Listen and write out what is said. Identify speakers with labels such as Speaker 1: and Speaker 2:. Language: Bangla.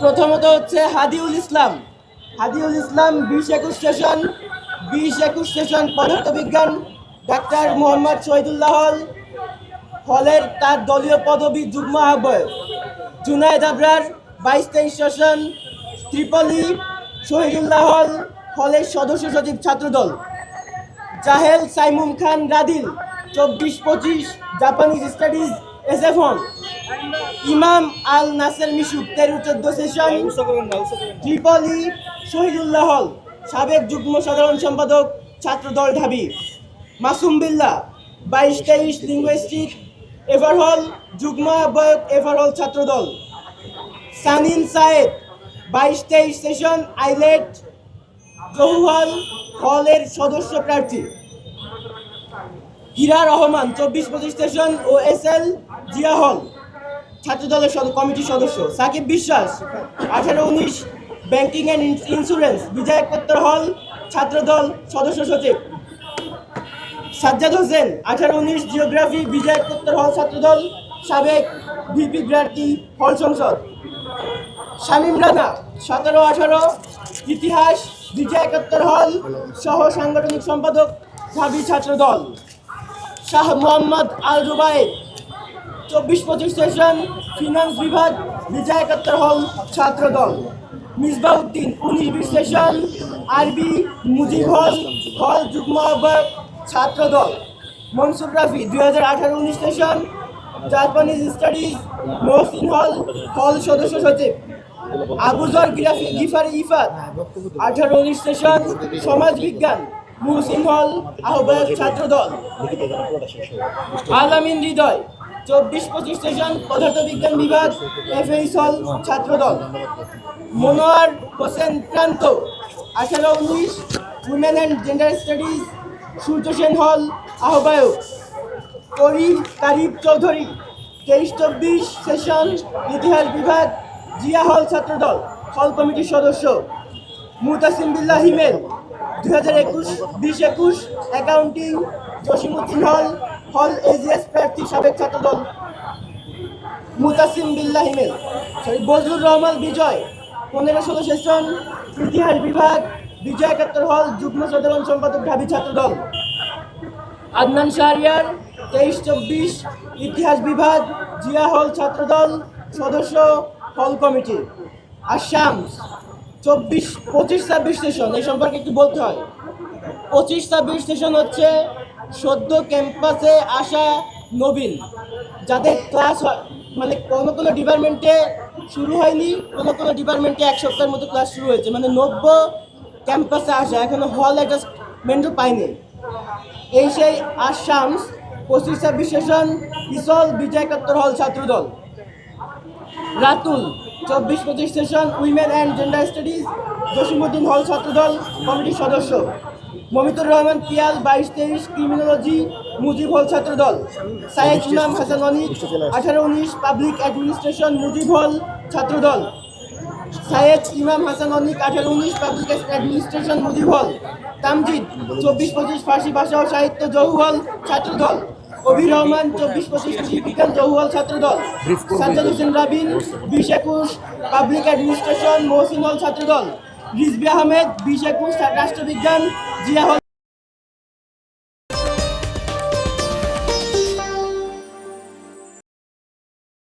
Speaker 1: প্রথমত হচ্ছে হাদিউল ইসলাম। হাদিউল ইসলাম 20-21 সেশন পদার্থবিজ্ঞান, ডাক্তার মোহাম্মদ শহীদুল্লাহ হলের তার দলীয় পদবী যুগ্ম আহ্বায়ক। জুনায়েদ আবরার 22-23 সেশন ত্রিপলি, শহীদুল্লাহ হলের সদস্য সচিব ছাত্রদল। জাহেল সাইমুম খান রাদিল 24-25 জাপানিজ স্টাডিজ SF1। ইমাম আল নাসের মিশুক 13-14 সেশন ত্রিপলি, শহীদুল্লাহ হল সাবেক যুগ্ম সাধারণ সম্পাদক ছাত্রদল ঢাবি। মাসুম বিল্লাহ 22-23 লিঙ্গুইস্টিক এভারহল যুগ্ম আহ্বায়ক এভারহল ছাত্রদল। সানিন সায়েদ 22-23 সেশন আইলেট জহুহল হলের সদস্য প্রার্থী। হীরা রহমান 24-25 সেশন OSL জিয়া হল ছাত্রদলের কমিটির সদস্য। সাকিব বিশ্বাস 18-19 banking and insurance Bijoy Ekattor hall ছাত্রদল সদস্য সচিব। সাজ্জাদ হোসেন 18-19 জিওগ্রাফি বিজয় একাত্তর হল ছাত্রদল সাবেক ভিপি প্রার্থী হল সংসদ। শামীম রানা 17-18 ইতিহাস বিজয় একাত্তর হল সহ সাংগঠনিক সম্পাদক ঢাবি ছাত্রদল। শাহ মোহাম্মদ আল রুবায়েত 24-25 সেশন ফিনান্স বিভাগ বিজয় একাত্তর হল ছাত্রদল। মিসবাউদ্দিন 19-20 সেশন আরবি মুজিব হল যুগ্ম আহ্বায়ক Chhatradal. Mansur Rafi 2018-19 session Japanese studies Mohsin hall সদস্য সচিব। আবুজর গিফারি ইফাত 18-19 সেশন সমাজ বিজ্ঞান মুহসিন হল আহ্বায়ক ছাত্রদল। আলামিন হৃদয় 24-25 সেশন পদার্থবিজ্ঞান বিভাগ FH হল ছাত্রদল। মনোয়ার হোসেন ক্রান্ত 18-19 women and gender studies Surya Sen hall আহ্বায়ক। করিম তারিফ চৌধুরী 23-24 সেশন ইতিহাস বিভাগ জিয়া হল ছাত্রদল হল কমিটির সদস্য। মুতাসিম বিল্লাহ হিমেল 2021 অ্যাকাউন্টিং জসিমউদ্দিন হল AGS প্রার্থী সাবেক ছাত্রদল। মুতাসিম বিল্লাহ হিমেল বজলুর রহমান বিজয় 15-16 সেশন ইতিহাস বিভাগ বিজয় একাত্তর হল যুগ্ম সাধারণ সম্পাদক ঢাবি ছাত্রদল। আদনান শাহরিয়ার 23-24 ইতিহাস বিভাগ জিয়া হল ছাত্রদল সদস্য হল কমিটি। আর শামস 25-26 সেশন এই সম্পর্কে একটু বলতে হয়। 25-26 সেশন হচ্ছে সদ্য ক্যাম্পাসে আসা নবীন, যাদের ক্লাস মানে কোনো ডিপার্টমেন্টে শুরু হয়নি, কোনো ডিপার্টমেন্টে 1 সপ্তাহের মতো ক্লাস শুরু হয়েছে, মানে নব্য ক্যাম্পাসে আসা, এখনো হল অ্যাডজাস্টমেন্টও পায়নি। এই সেই Ashams 25-26 session isle Bijoy Ekattor hall Chhatradal. Ratul 24-25 session women and gender studies Jasimuddin hall Chhatradal কমিটির সদস্য। Mamitur Rahman Piyal 22-23 criminology Mujib hall Chhatradal. Sayed Imam Hasan Anik 18-19 public administration Mujib hall Chhatradal. Sayed Imam Hasan Anik 18-19 public administration Mujib hall. Tamjid 24-25 ফার্সি ভাষা ও সাহিত্য জহুহল ছাত্রদল। অভির রহমান 24-25 বিজ্ঞান জহুহল ছাত্রদল। সাজ্জাদ হোসেন রাবিন 20-21 পাবলিক অ্যাডমিনিস্ট্রেশন মহসিন হল ছাত্রদল। রিজভি আহমেদ 20-21 রাষ্ট্রবিজ্ঞান জিয়া হল